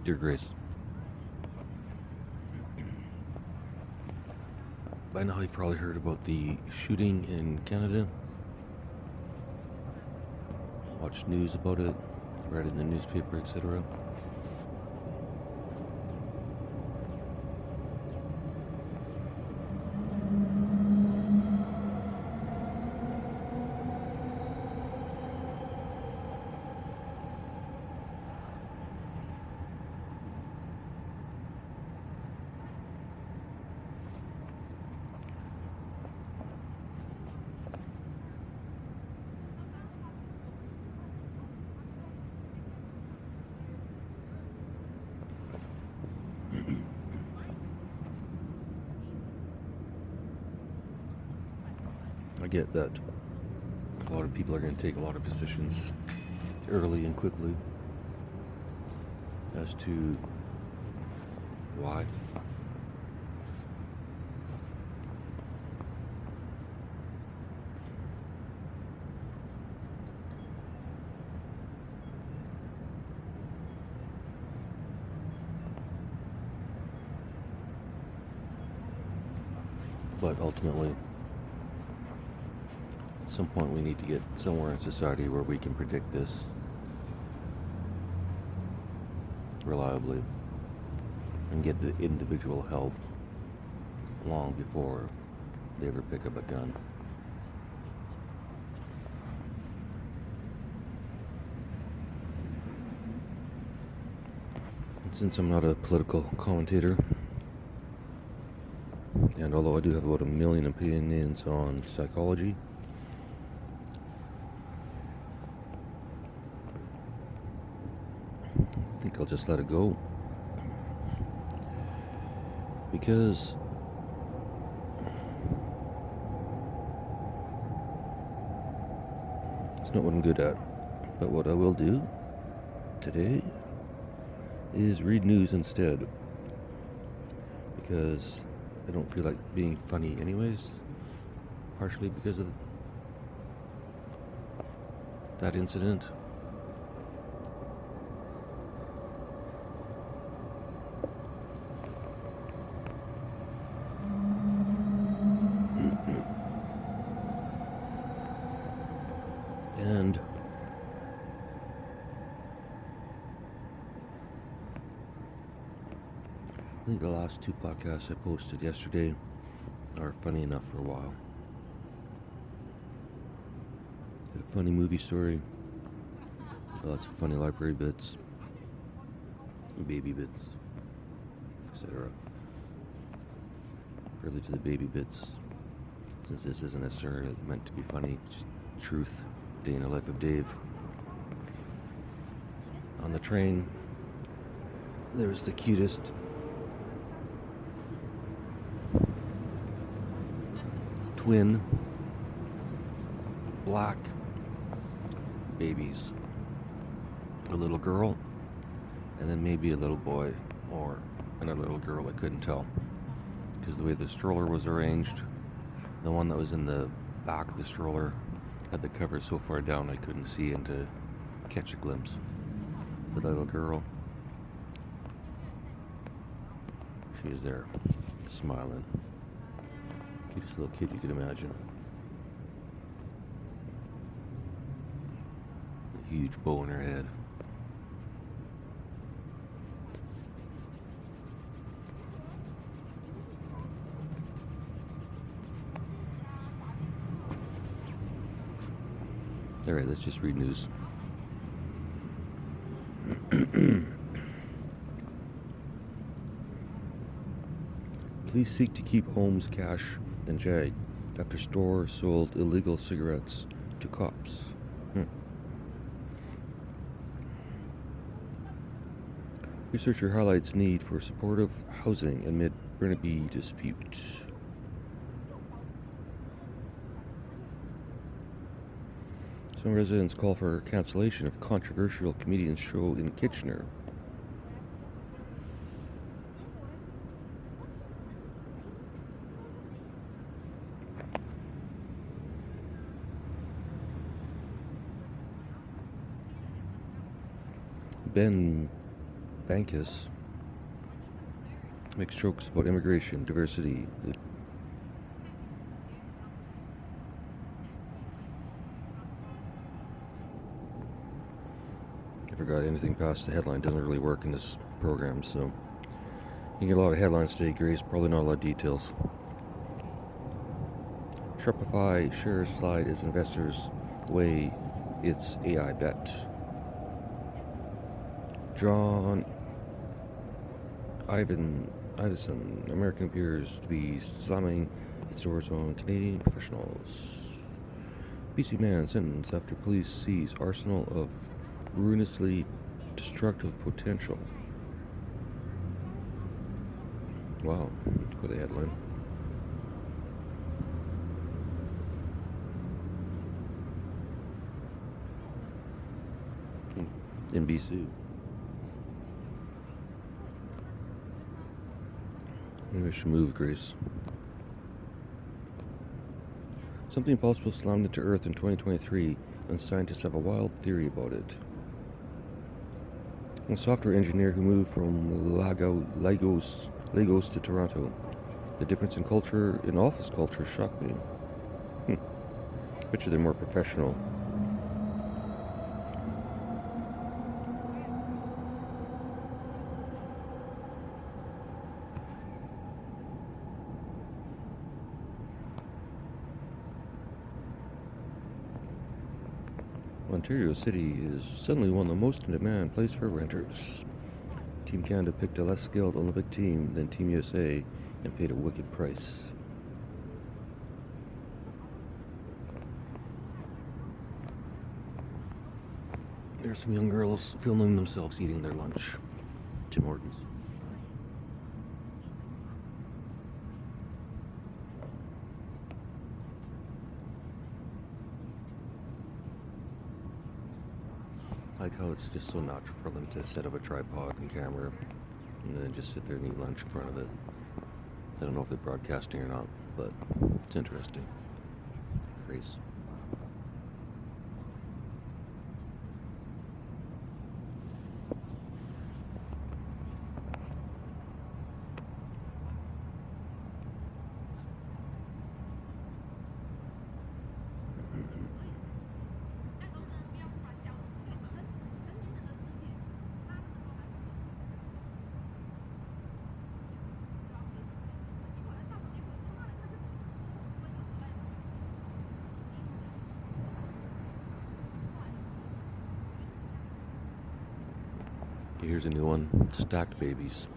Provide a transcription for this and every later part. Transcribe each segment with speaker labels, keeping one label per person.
Speaker 1: Dear Grace, by now you've probably heard about the shooting in Canada. Watched news about it, read it in the newspaper, etc. I get that a lot of people are going to take a lot of positions early and quickly as to why. But ultimately, at some point we need to get somewhere in society where we can predict this reliably and get the individual help long before they ever pick up a gun. And since I'm not a political commentator, and although I do have about 1 million opinions on psychology, I think I'll just let it go. Because it's not what I'm good at. But what I will do today is read news instead. Because I don't feel like being funny anyways. Partially because of that incident. And I think the last 2 podcasts I posted yesterday are funny enough for a while. Got a funny movie story, lots of funny library bits, baby bits, etc. Further to the baby bits, since this isn't necessarily meant to be funny, just truth, day in the life of Dave. On the train, there was the cutest twin black babies, a little girl and then maybe a little boy or another little girl. I couldn't tell because the way the stroller was arranged, the one that was in the back of the stroller had the cover so far down I couldn't see and to catch a glimpse of the little girl. She is there smiling. Cutest little kid you could imagine. A huge bow in her head. Alright, let's just read news. Police seek to keep Holmes cash and Jag after store sold illegal cigarettes to cops. Researcher highlights need for supportive housing amid Burnaby dispute. Some residents call for cancellation of controversial comedian's show in Kitchener. Ben Bankus makes jokes about immigration, diversity. I forgot anything past the headline doesn't really work in this program, so you get a lot of headlines today, Grace, probably not a lot of details. Shopify shares slide as investors weigh its AI bet. John Iveson, American appears to be slamming its doors on Canadian professionals. BC man sentenced after police seize arsenal of ruinously destructive potential. Wow, quite a headline. In BC. Maybe I should move, Grace. Something impossible slammed into Earth in 2023, and scientists have a wild theory about it. A software engineer who moved from Lagos to Toronto. The difference in culture, in office culture, shocked me. Bet you they're more professional. Ontario City is suddenly one of the most in-demand places for renters. Team Canada picked a less skilled Olympic team than Team USA and paid a wicked price. There's some young girls filming themselves eating their lunch. Tim Hortons. I like how it's just so natural for them to set up a tripod and camera and then just sit there and eat lunch in front of it. I don't know if they're broadcasting or not, but it's interesting. Grace. Here's a new one, stacked babies.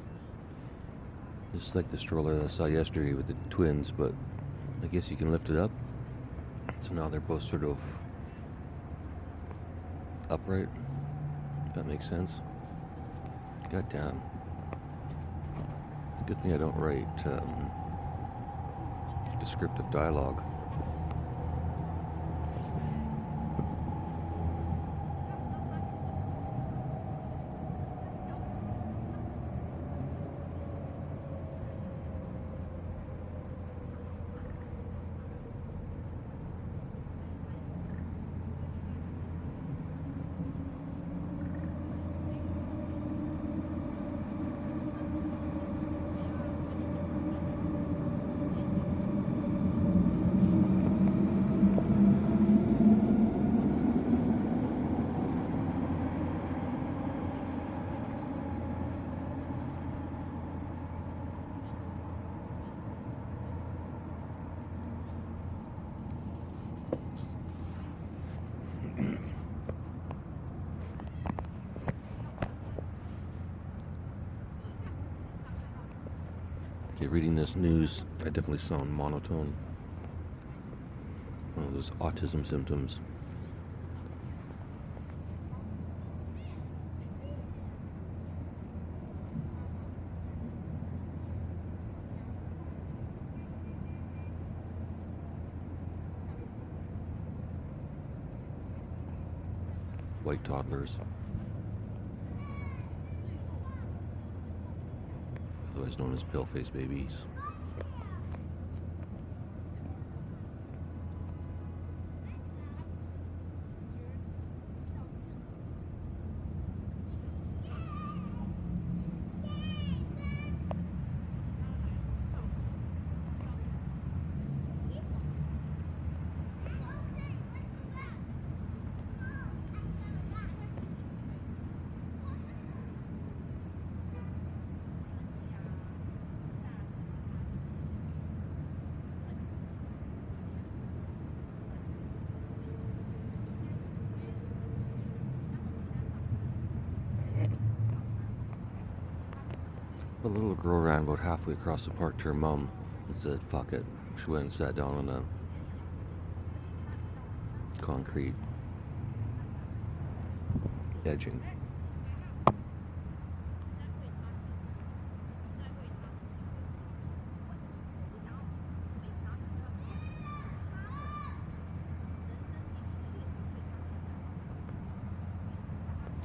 Speaker 1: This is like the stroller that I saw yesterday with the twins, but I guess you can lift it up. So now they're both sort of upright, if that makes sense. God damn. It's a good thing I don't write descriptive dialogue. Okay, reading this news, I definitely sound monotone. One of those autism symptoms. White toddlers. Otherwise known as pill-faced babies. The little girl ran about halfway across the park to her mum and said, "Fuck it." She went and sat down on the concrete edging.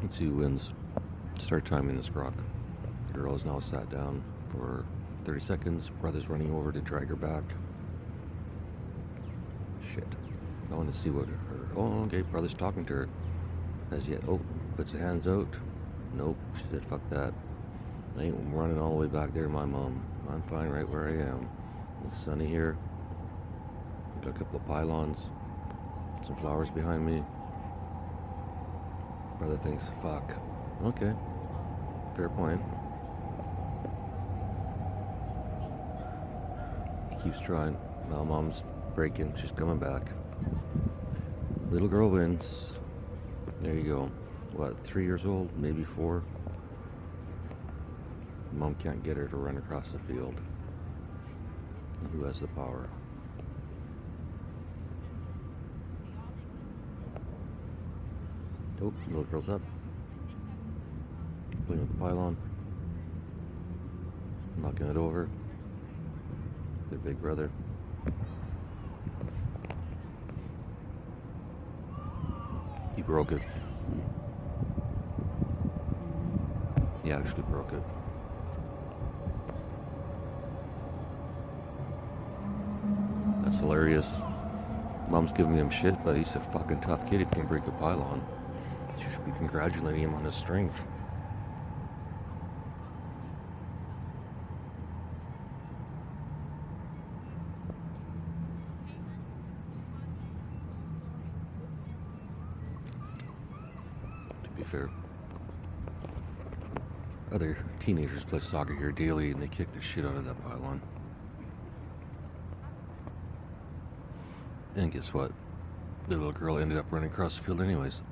Speaker 1: Let's see who wins. Start timing this croc. The girl has now sat down for 30 seconds. Brother's running over to drag her back. Shit. I want to see what her... Oh, okay, brother's talking to her. As yet. Oh, puts her hands out. Nope, she said, fuck that. I ain't running all the way back there to my mom. I'm fine right where I am. It's sunny here. Got a couple of pylons. Some flowers behind me. Brother thinks, fuck. Okay. Fair point. He keeps trying. Well, mom's breaking. She's coming back. Little girl wins. There you go. What, 3 years old? Maybe 4? Mom can't get her to run across the field. Who has the power? Oh, little girl's up. Playing with the pylon. Knocking it over. Their big brother. He broke it. He actually broke it. That's hilarious. Mom's giving him shit, but he's a fucking tough kid if he can break a pylon. You should be congratulating him on his strength. To be fair, other teenagers play soccer here daily and they kick the shit out of that pylon. And guess what? The little girl ended up running across the field anyways.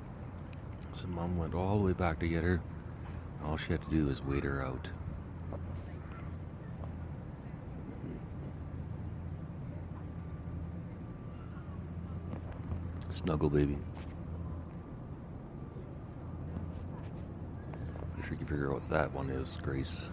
Speaker 1: So mom went all the way back to get her. All she had to do was wait her out. Snuggle, baby. Pretty sure you can figure out what that one is, Grace.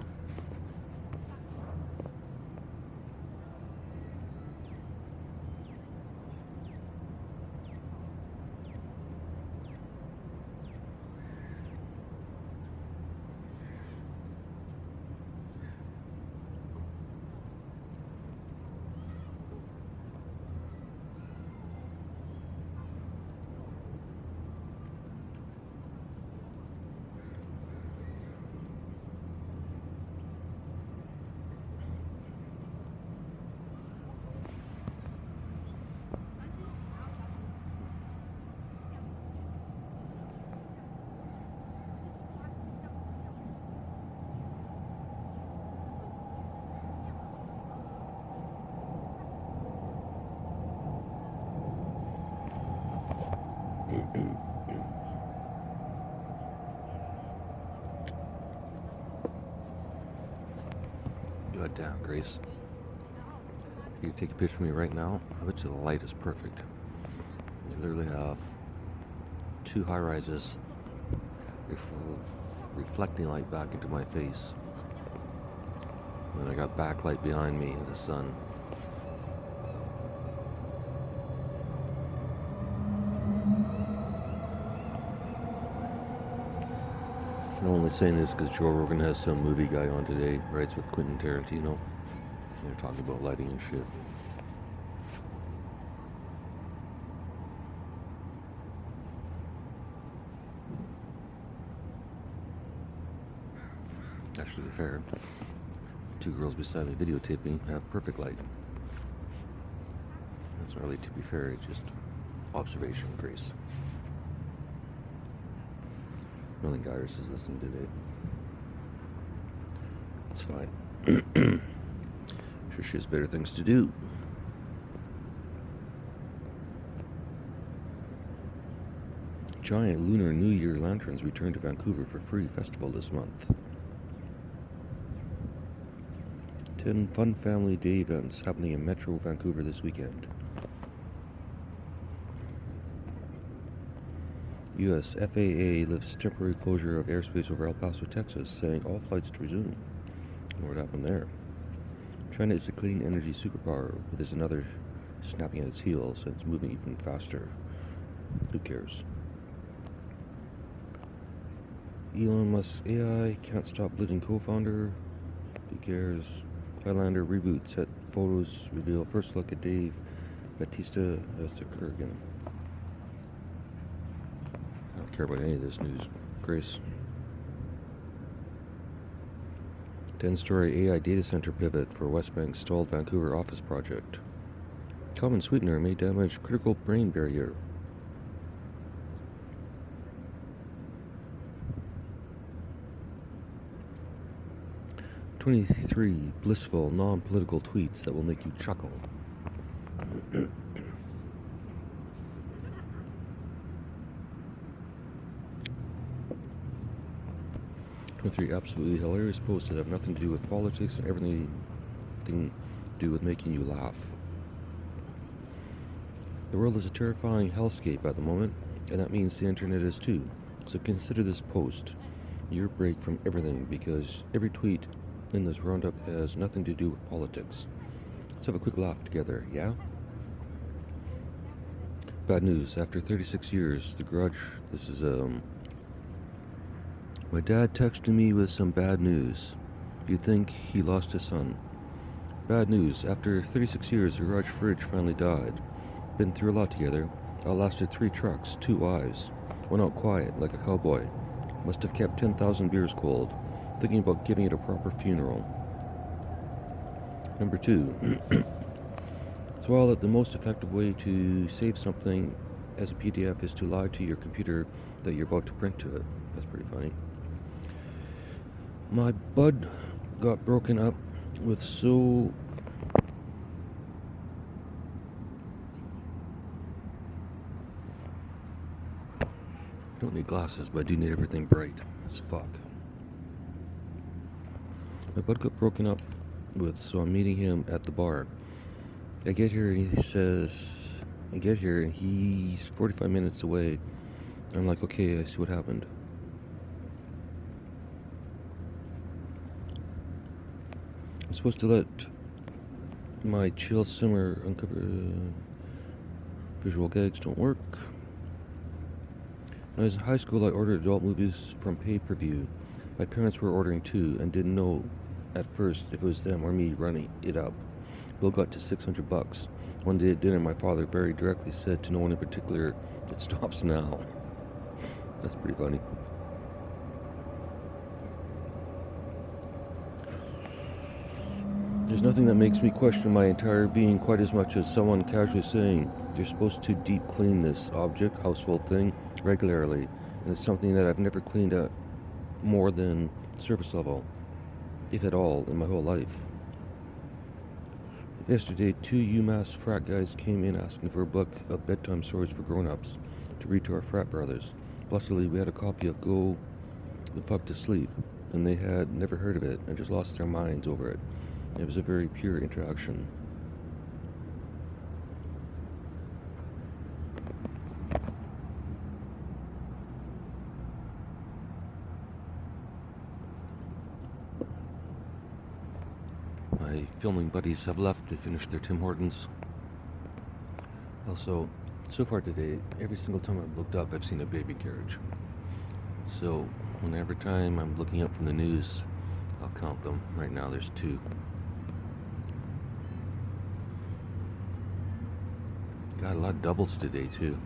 Speaker 1: God damn, Grace. If you take a picture of me right now, I bet you the light is perfect. I literally have 2 high rises reflecting light back into my face. And I got backlight behind me in the sun. I'm only saying this because Joe Rogan has some movie guy on today, writes with Quentin Tarantino. They're talking about lighting and shit. Actually, to be fair, 2 girls beside me videotaping have perfect light. That's not really to be fair, it's just observation, Grace. Nothing Gyrus is listening today. It's fine. Sure she has better things to do. Giant Lunar New Year lanterns return to Vancouver for free festival this month. 10 fun family day events happening in Metro Vancouver this weekend. U.S. FAA lifts temporary closure of airspace over El Paso, Texas, saying all flights to resume. What happened there? China is a clean energy superpower, but there's another snapping at its heels, and it's moving even faster. Who cares? Elon Musk's AI can't stop bleeding co-founder. Who cares? Highlander reboot set photos reveal first look at Dave Bautista as the Kurgan. I don't care about any of this news. Grace. 10-story AI data center pivot for Westbank stalled Vancouver office project. Common sweetener may damage critical brain barrier. "23 blissful, non-political tweets that will make you chuckle." 23 absolutely hilarious posts that have nothing to do with politics and everything to do with making you laugh. The world is a terrifying hellscape at the moment, and that means the internet is too. So consider this post your break from everything, because every tweet in this roundup has nothing to do with politics. Let's have a quick laugh together, yeah? Bad news. After 36 years, The Grudge. This is, my dad texted me with some bad news. You'd think he lost his son. Bad news. After 36 years, the garage fridge finally died. Been through a lot together. Outlasted 3 trucks, 2 wives. Went out quiet, like a cowboy. Must have kept 10,000 beers cold. Thinking about giving it a proper funeral. Number 2. Swallow that the most effective way to save something as a PDF is to lie to your computer that you're about to print to it. That's pretty funny. My bud got broken up with so... Don't need glasses, but I do need everything bright as fuck. My bud got broken up with, so I'm meeting him at the bar. I get here and he's 45 minutes away. I'm like, okay, I see what happened. I'm supposed to let my chill simmer uncover visual gags don't work. When I was in high school, I ordered adult movies from pay-per-view. My parents were ordering too and didn't know at first if it was them or me running it up. Bill got to $600. One day at dinner, my father very directly said to no one in particular, "It stops now." That's pretty funny. There's nothing that makes me question my entire being quite as much as someone casually saying, "You're supposed to deep clean this object, household thing, regularly, and it's something that I've never cleaned at more than surface level, if at all, in my whole life." Yesterday, 2 UMass frat guys came in asking for a book of bedtime stories for grown-ups to read to our frat brothers. Blessedly, we had a copy of Go the Fuck to Sleep, and they had never heard of it and just lost their minds over it. It was a very pure interaction. My filming buddies have left to finish their Tim Hortons. Also, so far today, every single time I've looked up, I've seen a baby carriage. So, whenever time I'm looking up from the news, I'll count them. Right now, there's 2. Got a lot of doubles today, too.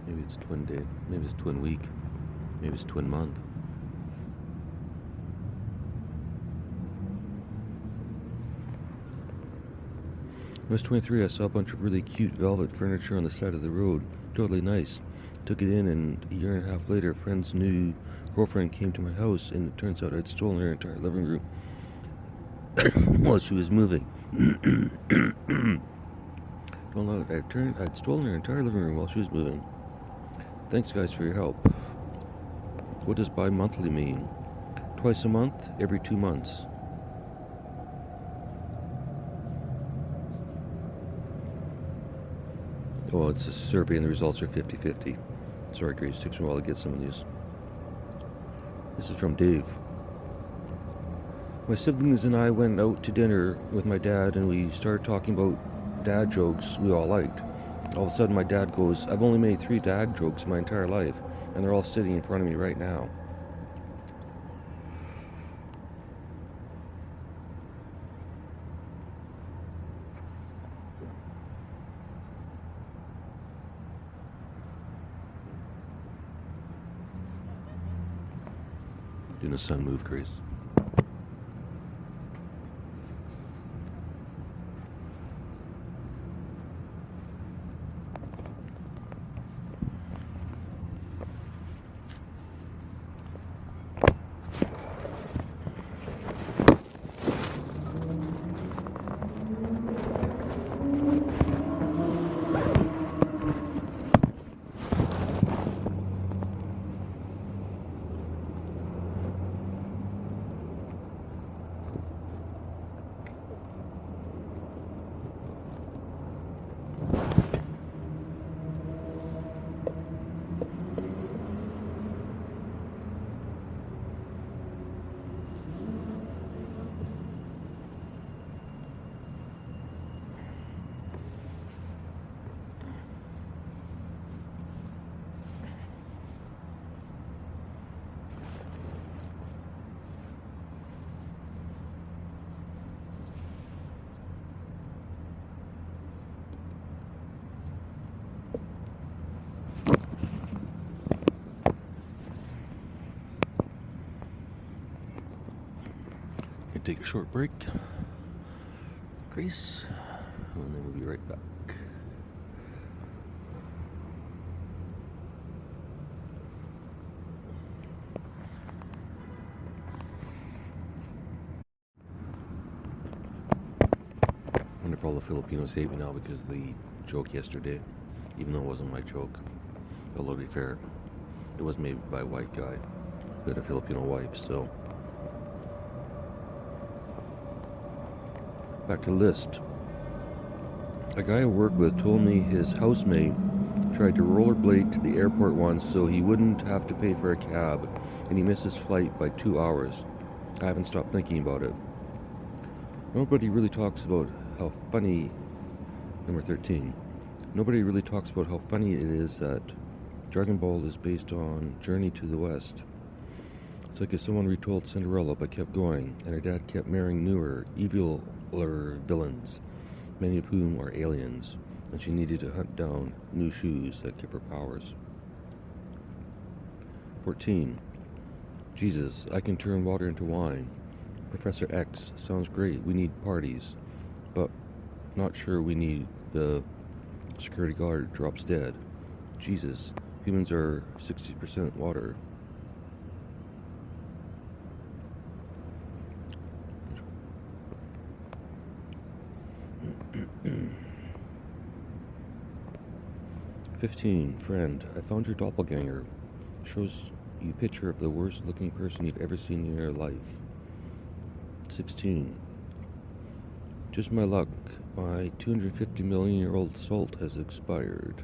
Speaker 1: Maybe it's twin day. Maybe it's twin week. Maybe it's twin month. When I was 23, I saw a bunch of really cute velvet furniture on the side of the road. Totally nice. Took it in, and a year and a half later, a friend's new girlfriend came to my house, and it turns out I'd stolen her entire living room while she was moving. I'd stolen her entire living room while she was moving. Thanks, guys, for your help. What does bi-monthly mean? Twice a month, every 2 months. Oh, it's a survey and the results are 50-50. Sorry, Grace, it takes me a while to get some of these. This is from Dave. My siblings and I went out to dinner with my dad and we started talking about dad jokes we all liked. All of a sudden my dad goes, I've only made 3 dad jokes my entire life and they're all sitting in front of me right now. Doing a sun move, Grace. Take a short break, Grace, and then we'll be right back. I wonder if all the Filipinos hate me now because of the joke yesterday, even though it wasn't my joke. Although to be fair, it was made by a white guy who had a Filipino wife, so. Back to the list. A guy I work with told me his housemate tried to rollerblade to the airport once so he wouldn't have to pay for a cab, and he missed his flight by 2 hours. I haven't stopped thinking about it. Nobody really talks about how funny, number 13, nobody really talks about how funny it is that Dragon Ball is based on Journey to the West. It's like if someone retold Cinderella but kept going, and her dad kept marrying newer, eviler villains, many of whom are aliens, and she needed to hunt down new shoes that give her powers. 14. Jesus, I can turn water into wine. Professor X, sounds great, we need parties, but not sure we need the security guard drops dead. Jesus, humans are 60% water. "15. Friend, I found your doppelganger. Shows you a picture of the worst looking person you've ever seen in your life. 16. Just my luck. My 250 million year old salt has expired.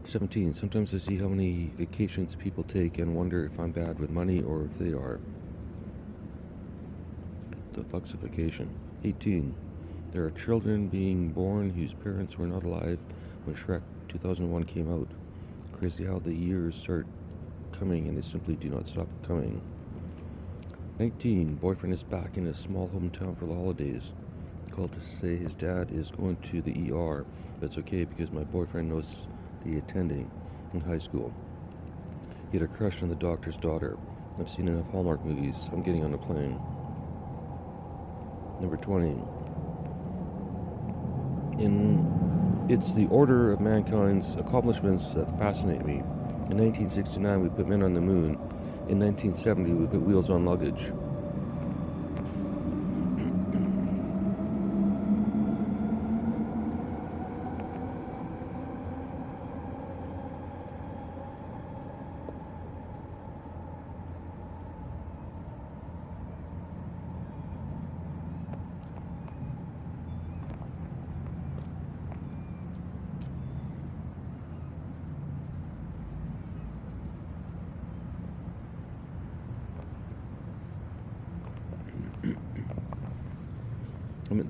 Speaker 1: 17. Sometimes I see how many vacations people take and wonder if I'm bad with money or if they are. The fuck's a vacation? 18. There are children being born whose parents were not alive when Shrek 2001 came out. Crazy how the years start coming and they simply do not stop coming. 19. Boyfriend is back in his small hometown for the holidays. Called to say his dad is going to the ER, but it's okay because my boyfriend knows the attending in high school. He had a crush on the doctor's daughter. I've seen enough Hallmark movies. I'm getting on a plane. Number 20. It's the order of mankind's accomplishments that fascinate me. In 1969, we put men on the moon. In 1970, we put wheels on luggage.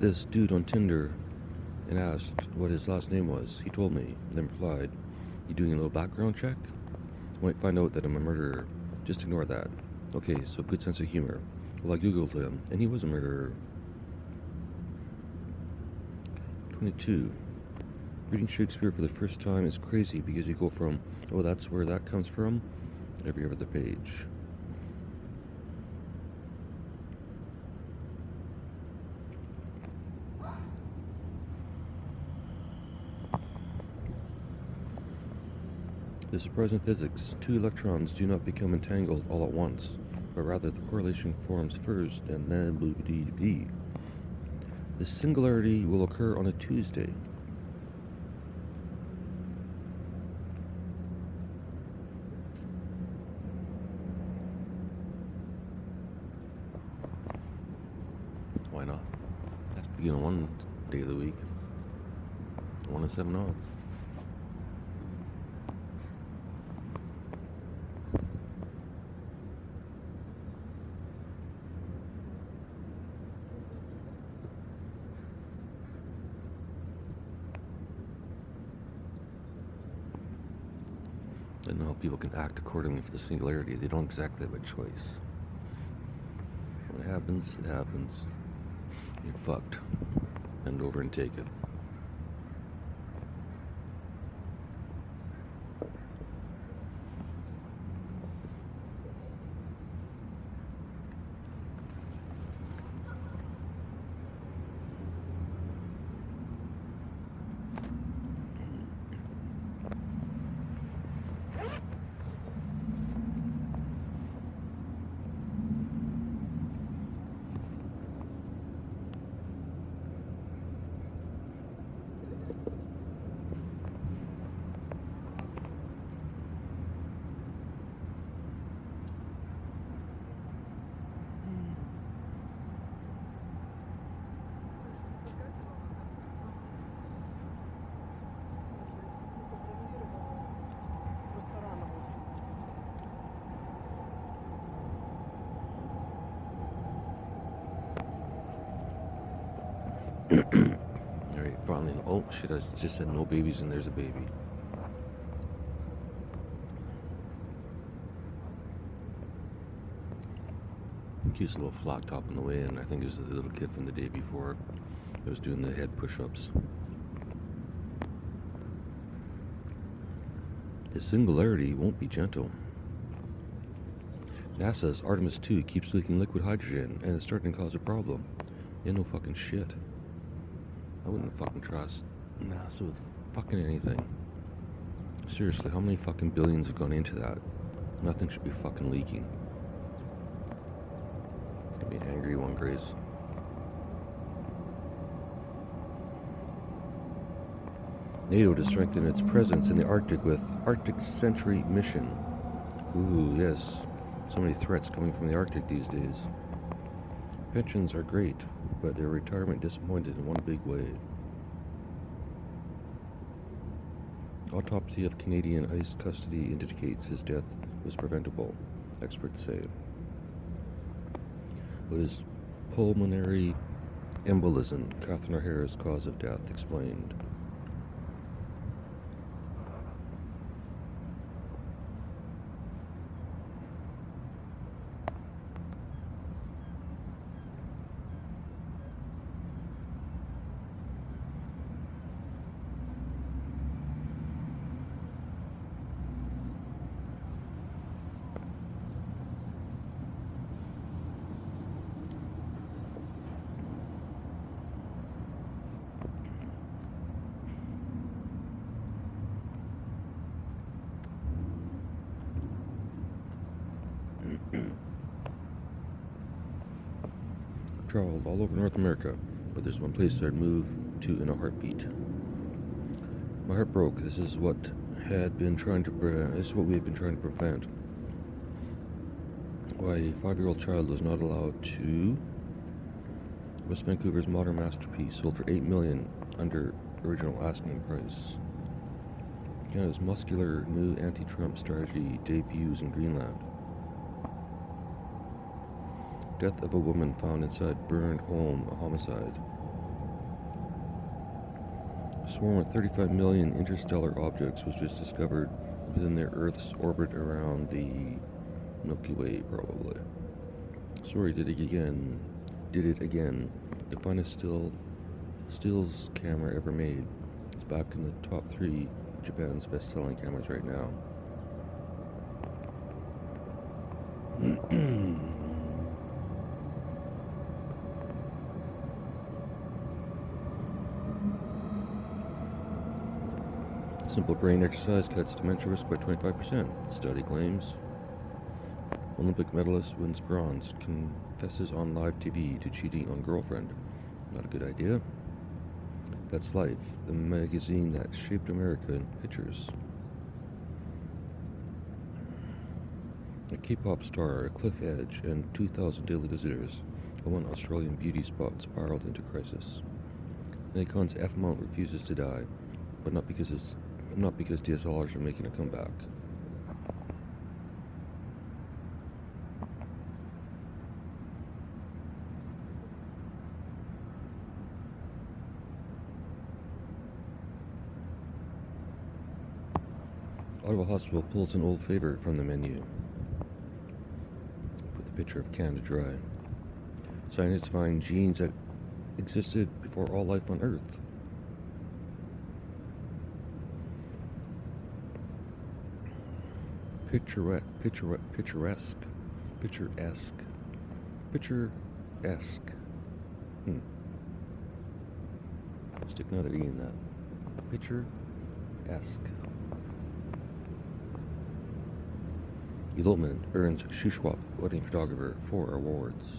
Speaker 1: met this dude on Tinder and asked what his last name was. He told me, then replied, "You doing a little background check? Might find out that I'm a murderer. Just ignore that." Okay, so good sense of humor. Well, I googled him, and he was a murderer. 22. Reading Shakespeare for the first time is crazy because you go from, oh, that's where that comes from, every other page. The surprise in physics, two electrons do not become entangled all at once, but rather the correlation forms first and then boo-dee-dee. The singularity will occur on a Tuesday. Why not? That's begin on one day of the week. 1 and 7 off. I don't know how people can act accordingly for the singularity. They don't exactly have a choice. When it happens, it happens. You're fucked. Bend over and take it. Alright, finally. Oh shit, I just said no babies and there's a baby. Cute little flat top on the way in. I think it was the little kid from the day before that was doing the head push-ups. The singularity won't be gentle. NASA's Artemis 2 keeps leaking liquid hydrogen and it's starting to cause a problem. Yeah, no fucking shit. I wouldn't fucking trust NASA with fucking anything. Seriously, how many fucking billions have gone into that? Nothing should be fucking leaking. It's gonna be an angry one, Grace. NATO to strengthen its presence in the Arctic with Arctic Sentry mission. Ooh, yes. So many threats coming from the Arctic these days. Pensions are great, but their retirement disappointed in one big way. Autopsy of Canadian ICE custody indicates his death was preventable, experts say. What is pulmonary embolism? Catherine O'Hara's cause of death explained. I've traveled all over North America, but there's one place I'd move to in a heartbeat. My heart broke. This is what we had been trying to prevent. Why a 5-year-old child was not allowed to. West Vancouver's modern masterpiece sold for $8 million under original asking price. Canada's muscular new anti-Trump strategy debuts in Greenland. Death of a woman found inside burned home, a homicide. A swarm of 35 million interstellar objects was just discovered within their Earth's orbit around the Milky Way, probably. Sorry, did it again. The finest stills camera ever made. It's back in the top 3 of Japan's best-selling cameras right now. Simple brain exercise cuts dementia risk by 25%. Study claims. Olympic medalist wins bronze, confesses on live TV to cheating on girlfriend. Not a good idea. That's Life, the magazine that shaped America in pictures. A K-pop star, a cliff edge, and 2,000 daily visitors. One Australian beauty spot spiraled into crisis. Nikon's F-mount refuses to die, but not because DSLRs are making a comeback. Ottawa Hospital pulls an old favorite from the menu with a picture of Canada Dry. Scientists find genes that existed before all life on Earth. Picturesque. Stick another E in that. Picturesque. Elopement earns Shuswap wedding photographer 4 awards.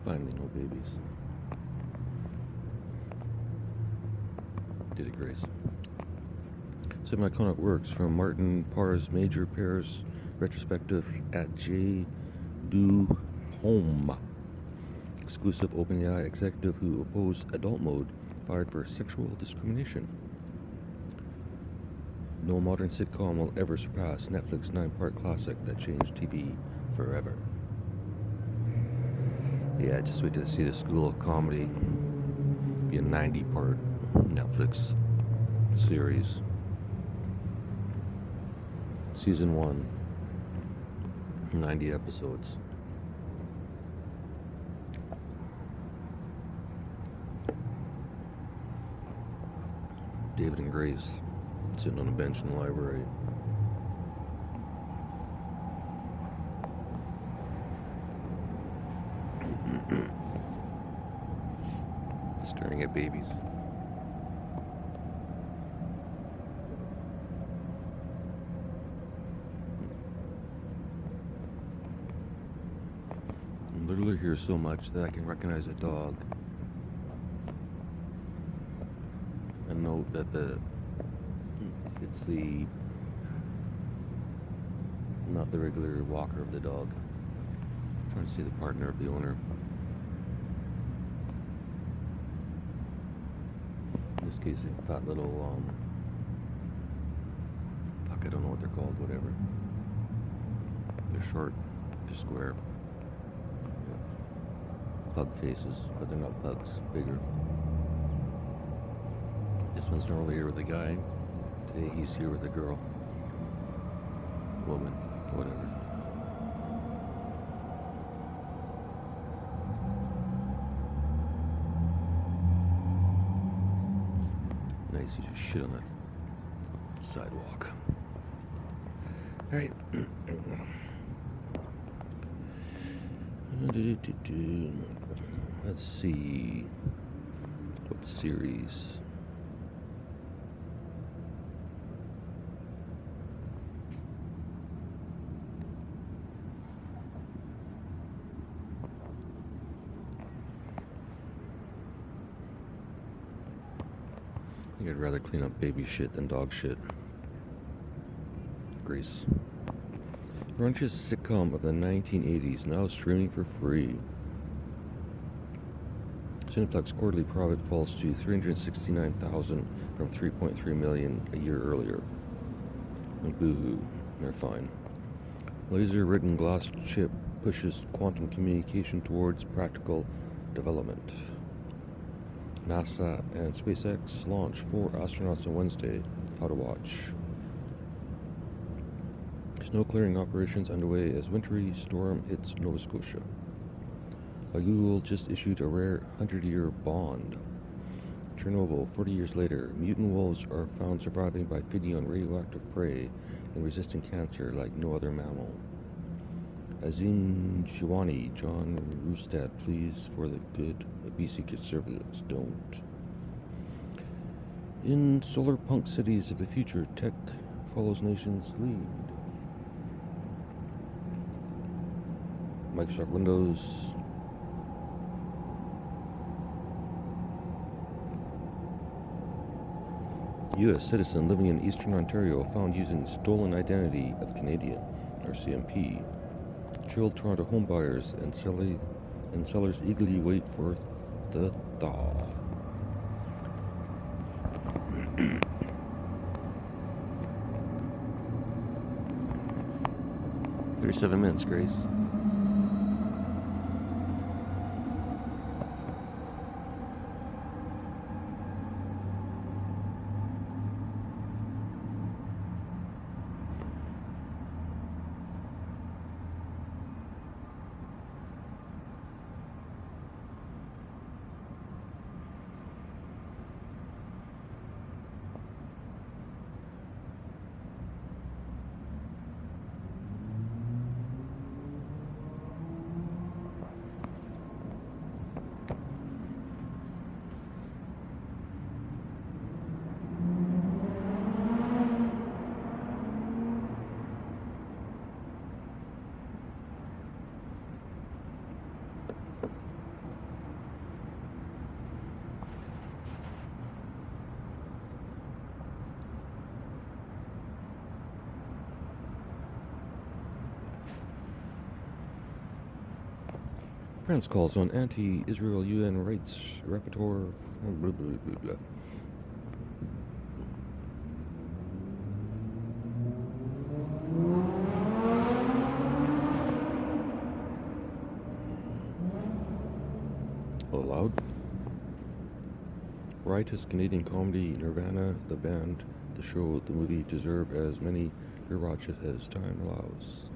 Speaker 1: Finally, no babies. Did it, Grace. Semi-iconic works from Martin Parr's Major Paris retrospective at J. Du Home. Exclusive OpenAI executive who opposed adult mode fired for sexual discrimination. No modern sitcom will ever surpass Netflix's 9-part classic that changed TV forever. Yeah, just wait to see the School of Comedy be a 90-part Netflix series. Season 1, 90 episodes. David and Grace sitting on a bench in the library. Staring at babies. I literally hear so much that I can recognize a dog and note that it's not the regular walker of the dog. I'm trying to see the partner of the owner. In this case, a fat little, I don't know what they're called, whatever. They're short, they're square. Yeah. Pug faces, but they're not pugs, bigger. This one's normally here with a guy. Today he's here with a girl. Woman, whatever. Nice, you just shit on the sidewalk. Alright. Let's see. What series? I think I'd rather clean up baby shit than dog shit. Grease. Raunchiest sitcom of the 1980s, now streaming for free. Cineplex quarterly profit falls to $369,000 from $3.3 million a year earlier. And boo-hoo, they're fine. Laser-ridden glass chip pushes quantum communication towards practical development. NASA and SpaceX launch 4 astronauts on Wednesday. How to watch. Snow clearing operations underway as wintry storm hits Nova Scotia. Google just issued a rare 100-year bond. Chernobyl, 40 years later, mutant wolves are found surviving by feeding on radioactive prey and resisting cancer like no other mammal. Azim Shawani, John Rustad, please for the good of BC conservatives, don't. In solar punk cities of the future, tech follows nation's lead. Microsoft Windows. U.S. citizen living in Eastern Ontario found using stolen identity of Canadian, or CMP. Chilled Toronto homebuyers and sellers eagerly wait for the thaw. 37 minutes, Grace. France calls on anti-Israel UN rights rapporteur. Blah, blah, blah, blah. Loud. Riotous Canadian comedy Nirvana, the band, the show, the movie deserve as many rewatches as time allows.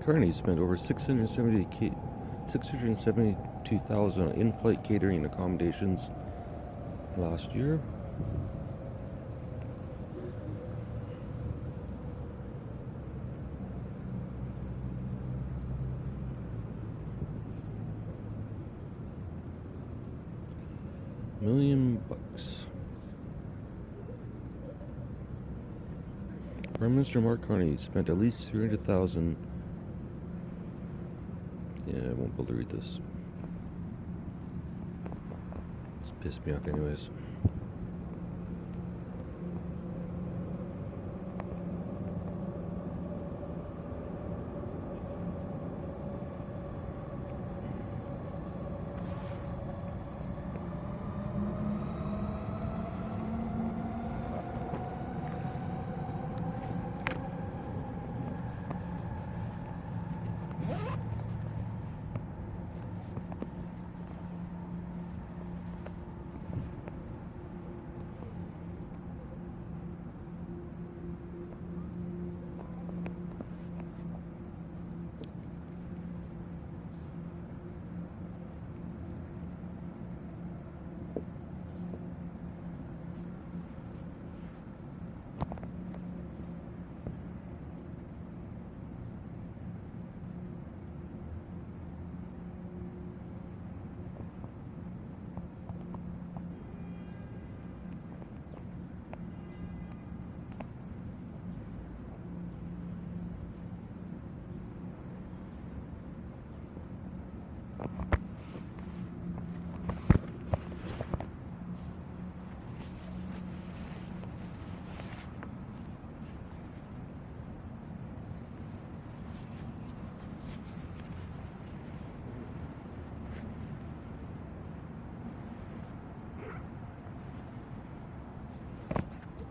Speaker 1: Carney spent over $672,000 on in-flight catering and accommodations last year. $1 million. Prime Minister Mark Carney spent at least $300,000. Yeah, I won't be able to read this. It's pissed me off anyways.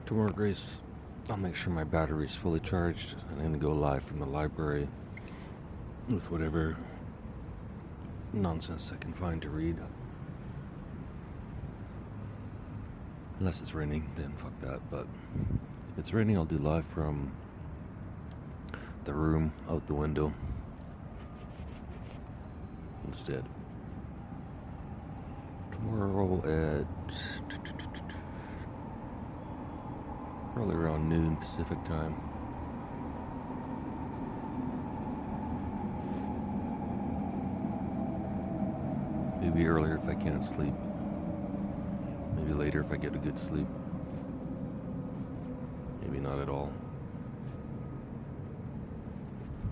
Speaker 1: Tomorrow, Grace, I'll make sure my battery's fully charged, and I'm gonna go live from the library with whatever nonsense I can find to read. Unless it's raining, then fuck that. But if it's raining, I'll do live from the room out the window instead. Tomorrow at probably around noon Pacific time. Maybe earlier if I can't sleep. Maybe later if I get a good sleep. Maybe not at all.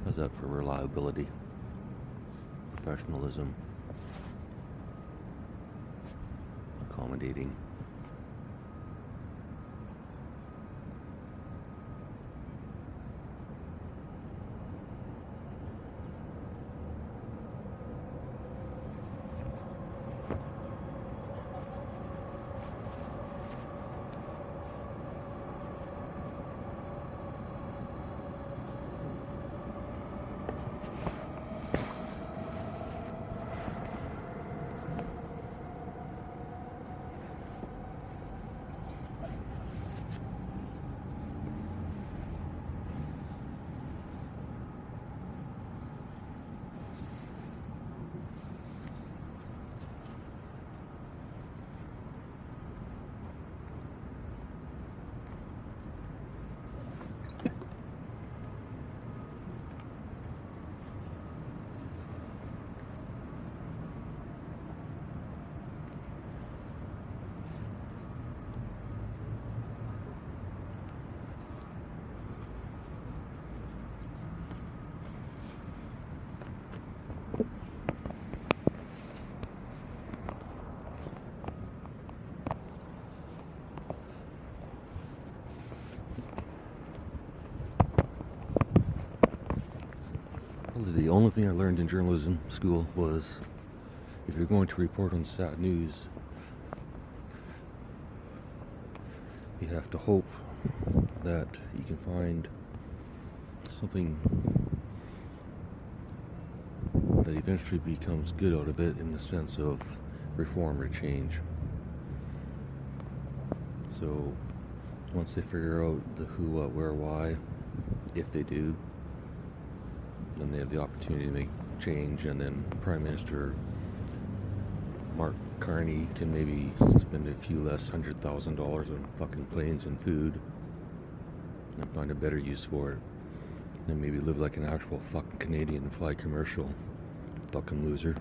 Speaker 1: How's that for reliability? Professionalism? Accommodating? The only thing I learned in journalism school was if you're going to report on sad news, you have to hope that you can find something that eventually becomes good out of it in the sense of reform or change. So once they figure out the who, what, where, why, if they do, then they have the opportunity to make change, and then Prime Minister Mark Carney can maybe spend a few less $100,000 on fucking planes and food and find a better use for it, and maybe live like an actual fucking Canadian and fly commercial. Fucking loser.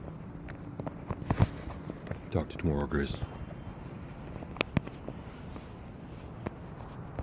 Speaker 1: Talk to you tomorrow, Grace.